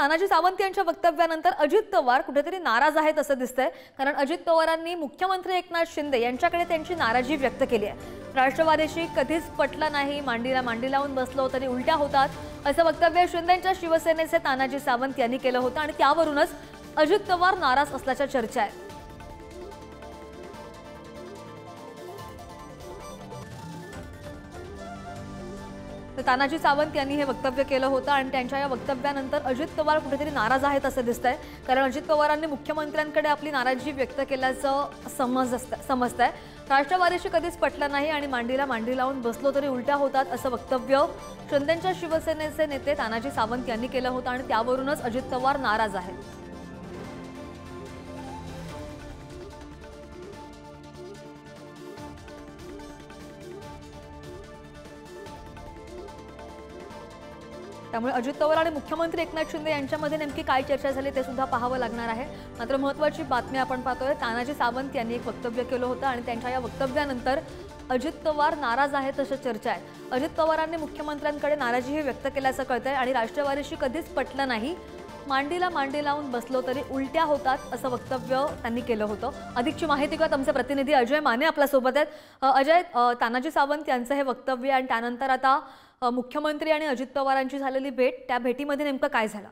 तानाजी सावंत यांच्या वक्तव्यानंतर अजित पवार कुठेतरी नाराज आहेत असं दिसतंय, कारण अजित पवारांनी मुख्यमंत्री एकनाथ शिंदे यांच्याकडे त्यांची नाराजी व्यक्त केली आहे। राष्ट्रवादीशी कधीच पटलं नाही, मांडीला मांडी लावून बसलो तरी उलट्या होतात असं वक्तव्य शिंदेंच्या शिवसेनेचे तानाजी सावंत यांनी केलं होतं आणि त्यावरूनच अजित पवार नाराज असल्याच्या चर्चा आहेत। तानाजी सावंत यांनी हे वक्तव्य केलं होतं आणि त्यांच्या या वक्तव्यानंतर अजित पवार कुठेतरी नाराज आहेत असं दिसतंय, कारण अजित पवारांनी मुख्यमंत्र्यांकडे आपली नाराजी व्यक्त केल्याचं समजतंय। राष्ट्रवादीशी कधीच पटलं नाही आणि मांडीला मांडी लावून बसलो तरी उलट्या होतात असं वक्तव्य शिंदेंच्या शिवसेनेचे नेते तानाजी सावंत यांनी केलं होतं आणि त्यावरूनच अजित पवार नाराज आहेत। त्यामुळे अजित पवार आणि मुख्यमंत्री एकनाथ शिंदे यांच्यामध्ये नेमकी काय चर्चा झाली ते सुद्धा पाहावं लागणार आहे। मात्र महत्त्वाची बातमी आपण पाहतोय, तानाजी सावंत यांनी एक वक्तव्य केलं होतं आणि त्यांच्या या वक्तव्यानंतर अजित पवार नाराज आहेत अशी चर्चा आहे। अजित पवारांनी मुख्यमंत्र्यांकडे नाराजीही व्यक्त केल्याचं कळतंय आणि राष्ट्रवादीशी कधीच पटलं नाही, मांडीला मांडी लावून बसलो तरी उलट्या होतात असं वक्तव्य त्यांनी केलं होतं। अधिकची माहिती घेऊयात, आमचे प्रतिनिधी अजय माने आपल्या सोबत आहेत। अजय, तानाजी सावंत यांचं हे वक्तव्य आणि त्यानंतर आता मुख्यमंत्री आणि अजित पवारांची झालेली भेट, त्या भेटीमध्ये नेमकं काय झालं?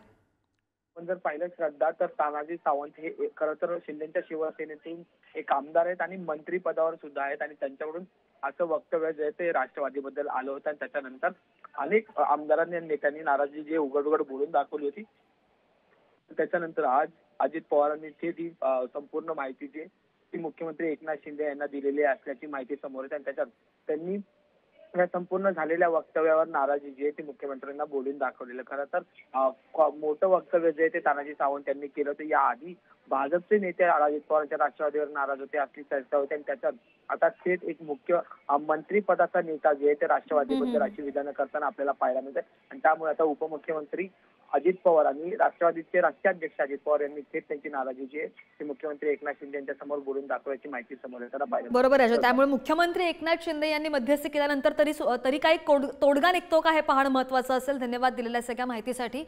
पण जर पाहिलं श्रद्धा तर तानाजी सावंत हे खरं तर शिंदेच्या शिवसेनेतून एक आमदार आहेत आणि मंत्री पदावर सुद्धा आहेत आणि त्यांच्याकडून असं वक्तव्य जे ते राष्ट्रवादीबद्दल आलं होतं आणि त्याच्यानंतर अनेक आमदारांनी आणि नेत्यांनी नाराजी जे उघड उघड बोलून दाखवली होती। त्याच्यानंतर आज अजित पवारांनी ती संपूर्ण माहिती जी ती मुख्यमंत्री एकनाथ शिंदे यांना दिलेली असल्याची माहिती समोर येते आणि त्याच्यात त्यांनी या संपूर्ण झालेल्या वक्तव्यावर नाराजी जी आहे ती मुख्यमंत्र्यांना बोलून दाखवलेलं। खरं तर मोठं वक्तव्य जे ते तानाजी सावंत यांनी केलं होतं। याआधी भाजपचे नेते अजित पवारांच्या राष्ट्रवादीवर नाराज होते असली चर्चा होती आणि त्याच्यात आता थेट एक मुख्य मंत्रीपदाचा नेता जे आहे ते राष्ट्रवादीबद्दल अशी विधानं करताना आपल्याला पाहायला मिळते आणि त्यामुळे आता उपमुख्यमंत्री अजित पवार आणि राष्ट्रवादीचे राष्ट्रीय अध्यक्ष अजित पवार यांनी थेट त्यांची नाराजी जी आहे ती मुख्यमंत्री एकनाथ शिंदे यांच्या समोर बोलून दाखवायची माहिती समोर येताना पाहिलं। बरोबर आहे, त्यामुळे मुख्यमंत्री एकनाथ शिंदे यांनी मध्यस्थी केल्यानंतर तरी काही तोडगा निघतो का हे पाहणं महत्त्वाचं असेल। धन्यवाद दिलेल्या सगळ्या माहितीसाठी।